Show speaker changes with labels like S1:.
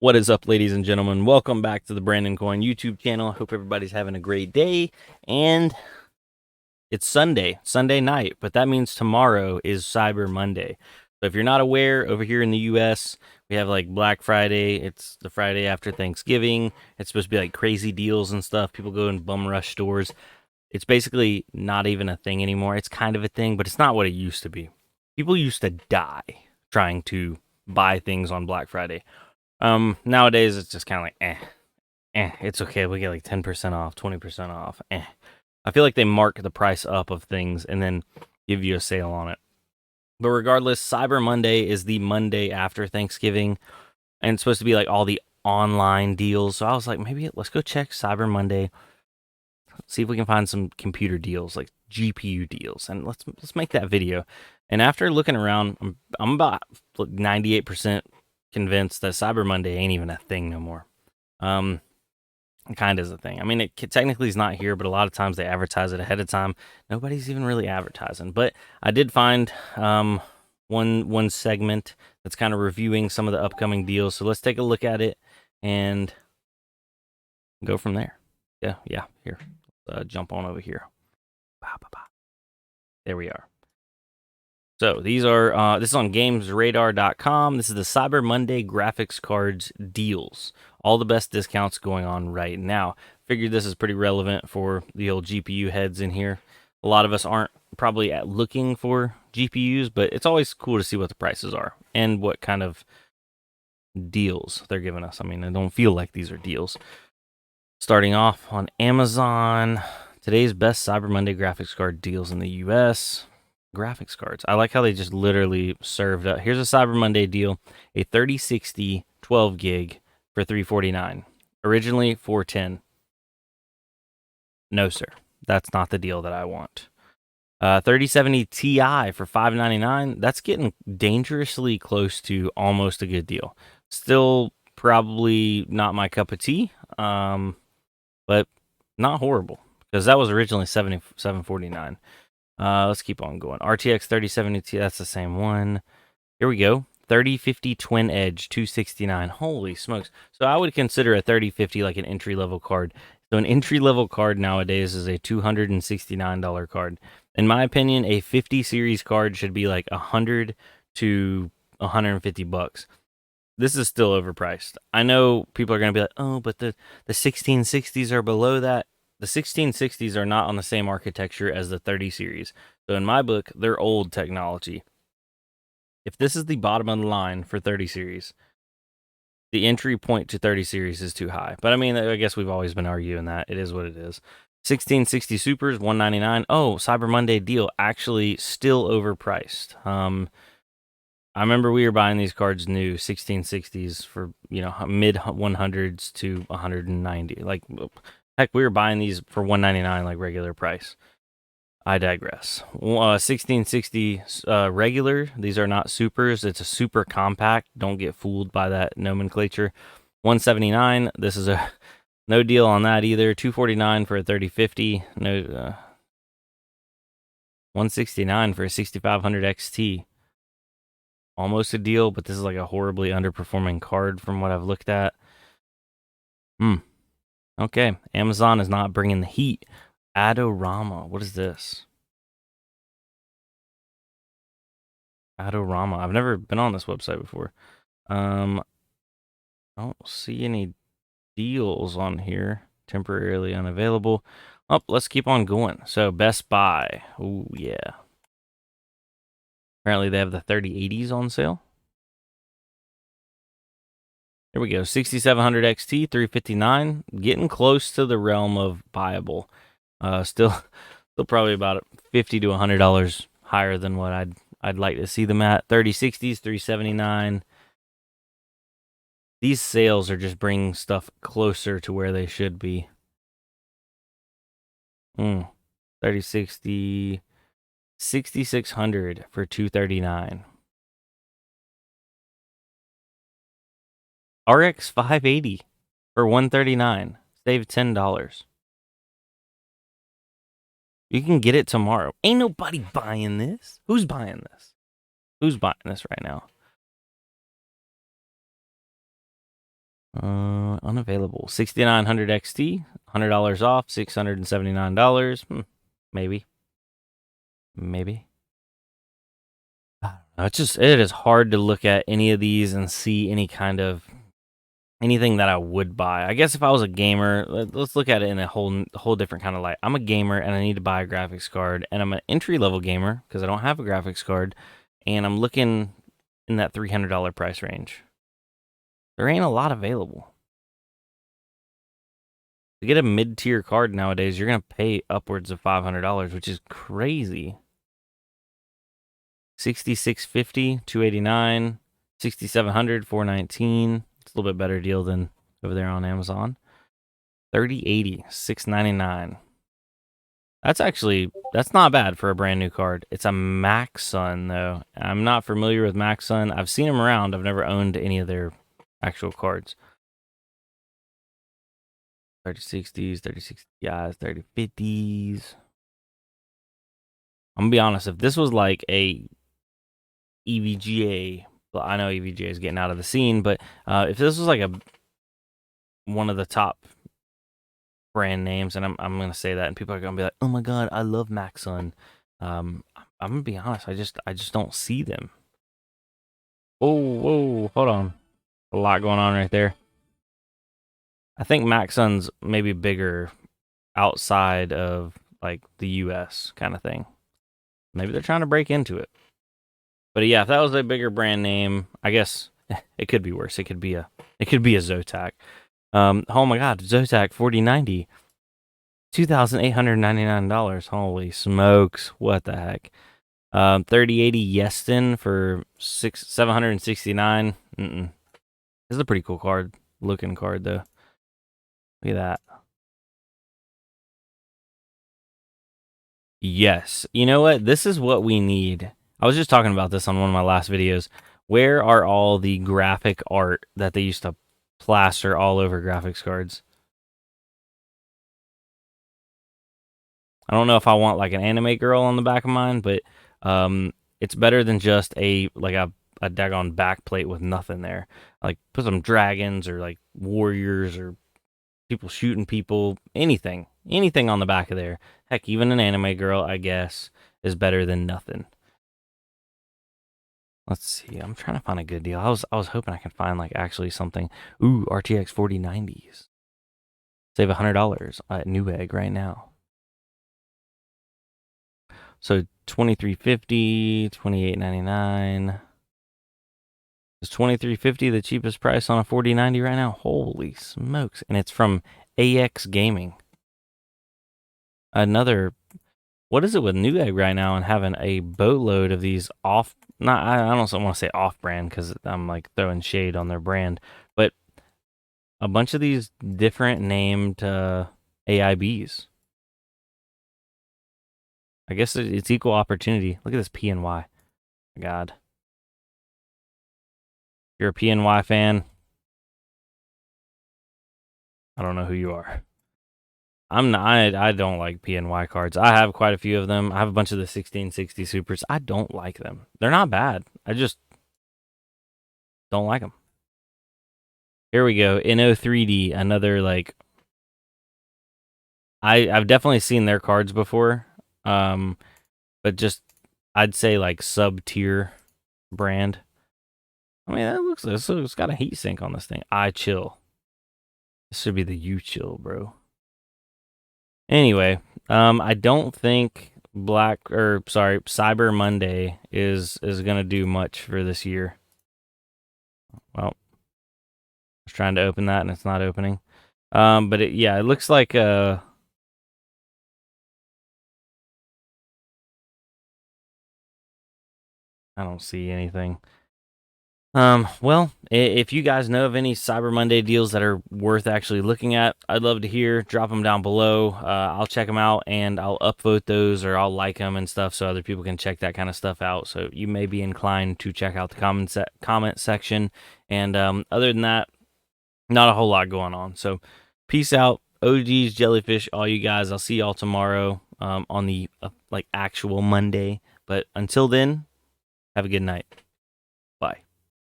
S1: What is up, ladies and gentlemen? Welcome back to the Brandon Coin YouTube channel. I hope everybody's having a great day. And it's Sunday night, but that means tomorrow is Cyber Monday. So if you're not aware, over here in the US, we have like Black Friday. It's the Friday after Thanksgiving. It's supposed to be like crazy deals and stuff. People go in bum rush stores. It's basically not even a thing anymore. It's kind of a thing, but it's not what it used to be. People used to die trying to buy things on Black Friday. Nowadays it's just kind of like, it's okay. We get like 10% off, 20% off. I feel like they mark the price up of things and then give you a sale on it. But regardless, Cyber Monday is the Monday after Thanksgiving, and it's supposed to be like all the online deals. So I was like, maybe let's go check Cyber Monday, see if we can find some computer deals, like GPU deals, and let's make that video. And after looking around, I'm about 98% convinced that Cyber Monday ain't even a thing no more. It kind of is a thing. I mean, it technically is not here, but a lot of times they advertise it ahead of time. Nobody's even really advertising. But I did find one segment that's kind of reviewing some of the upcoming deals. So let's take a look at it and go from there. Yeah. Here, jump on over here. There we are. So these are this is on gamesradar.com. This is the Cyber Monday graphics cards deals. All the best discounts going on right now. Figured this is pretty relevant for the old GPU heads in here. A lot of us aren't probably looking for GPUs, but it's always cool to see what the prices are and what kind of deals they're giving us. I mean, I don't feel like these are deals. Starting off on Amazon, today's best Cyber Monday graphics card deals in the US. Graphics cards. I like how they just literally served up. Here's a Cyber Monday deal, a 3060 12 gig for $349. Originally $410. No, sir. That's not the deal that I want. 3070 Ti for $599. That's getting dangerously close to almost a good deal. Still probably not my cup of tea, but not horrible because that was originally $749. Let's keep on going. RTX 3070 Ti, that's the same one. Here we go. 3050 Twin Edge 269. Holy smokes. So I would consider a 3050 like an entry-level card. So an entry-level card nowadays is a $269 card. In my opinion, a 50 series card should be like 100 to 150 bucks. This is still overpriced. I know people are going to be like, "Oh, but the 1660s are below that." The 1660s are not on the same architecture as the 30 series. So in my book, they're old technology. If this is the bottom of the line for 30 series, the entry point to 30 series is too high. But I mean, I guess we've always been arguing that. It is what it is. 1660 Supers, $199. Oh, Cyber Monday deal, actually still overpriced. I remember we were buying these cards new, 1660s for, mid 100s to 190. Like, heck, we were buying these for $199 like regular price. I digress. 1660 regular. These are not supers. It's a super compact. Don't get fooled by that nomenclature. 179. This is a no deal on that either. 249 for a 3050. No. 169 for a 6500 XT. Almost a deal, but this is like a horribly underperforming card from what I've looked at. Okay. Amazon is not bringing the heat. Adorama. What is this? Adorama. I've never been on this website before. I don't see any deals on here. Temporarily unavailable. Oh, let's keep on going. So Best Buy. Oh, yeah. Apparently they have the 3080s on sale. Here we go. 6700 XT, 359. Getting close to the realm of buyable. Still probably about $50 to $100 higher than what I'd like to see them at. 3060s, 379. These sales are just bringing stuff closer to where they should be. 3060, 6600 for $239. RX 580 for $139. Save $10. You can get it tomorrow. Ain't nobody buying this. Who's buying this? Who's buying this right now? Unavailable. 6900 XT, $100 off, $679. Maybe. Maybe. I don't know. It is hard to look at any of these and see any kind of anything that I would buy. I guess if I was a gamer, let's look at it in a whole different kind of light. I'm a gamer and I need to buy a graphics card, and I'm an entry level gamer because I don't have a graphics card, and I'm looking in that $300 price range. There ain't a lot available. To get a mid-tier card nowadays, you're gonna pay upwards of $500, which is crazy. 6650, 289, 6700, 419. It's a little bit better deal than over there on Amazon. 3080, 699. That's not bad for a brand new card. It's a Maxsun though. I'm not familiar with Maxsun. I've seen them around. I've never owned any of their actual cards. 3060s, 3060 Ti's, 3050s. I'm gonna be honest, if this was like a EVGA, well, I know EVGA is getting out of the scene, but if this was like one of the top brand names, and I'm gonna say that, and people are gonna be like, "Oh my god, I love Maxsun." I'm gonna be honest, I just don't see them. Whoa, hold on, a lot going on right there. I think Maxsun's maybe bigger outside of like the U.S. kind of thing. Maybe they're trying to break into it. But yeah, if that was a bigger brand name, I guess it could be worse. It could be a Zotac. Oh my god, Zotac 4090, $2,899. Holy smokes, what the heck? 3080 Yeston for $769. This is a pretty cool looking card though. Look at that. Yes. You know what? This is what we need. I was just talking about this on one of my last videos. Where are all the graphic art that they used to plaster all over graphics cards? I don't know if I want like an anime girl on the back of mine, but it's better than just a daggone backplate with nothing there. Like put some dragons or like warriors or people shooting people, anything on the back of there. Heck, even an anime girl, I guess, is better than nothing. Let's see. I'm trying to find a good deal. I was hoping I could find like actually something. Ooh, RTX 4090s. Save $100 at Newegg right now. So 2350, 2899. Is 2350 the cheapest price on a 4090 right now? Holy smokes. And it's from AX Gaming. What is it with Newegg right now and having a boatload of these I don't want to say off brand because I'm like throwing shade on their brand, but a bunch of these different named AIBs. I guess it's equal opportunity. Look at this PNY. My God. If you're a PNY fan, I don't know who you are. I'm not. I don't like PNY cards. I have quite a few of them. I have a bunch of the 1660 Supers. I don't like them. They're not bad. I just don't like them. Here we go. Inno3D, another like. I've definitely seen their cards before, but just I'd say like sub tier brand. I mean, it's got a heat sink on this thing. I chill. This should be the you chill, bro. Anyway, I don't think Cyber Monday is gonna do much for this year. Well, I was trying to open that and it's not opening. But it looks like I don't see anything. Well, if you guys know of any Cyber Monday deals that are worth actually looking at, I'd love to hear. Drop them down below. I'll check them out and I'll upvote those or I'll like them and stuff so other people can check that kind of stuff out. So you may be inclined to check out the comment section. And other than that, not a whole lot going on. So peace out, OGs, jellyfish, all you guys. I'll see y'all tomorrow on the actual Monday. But until then, have a good night.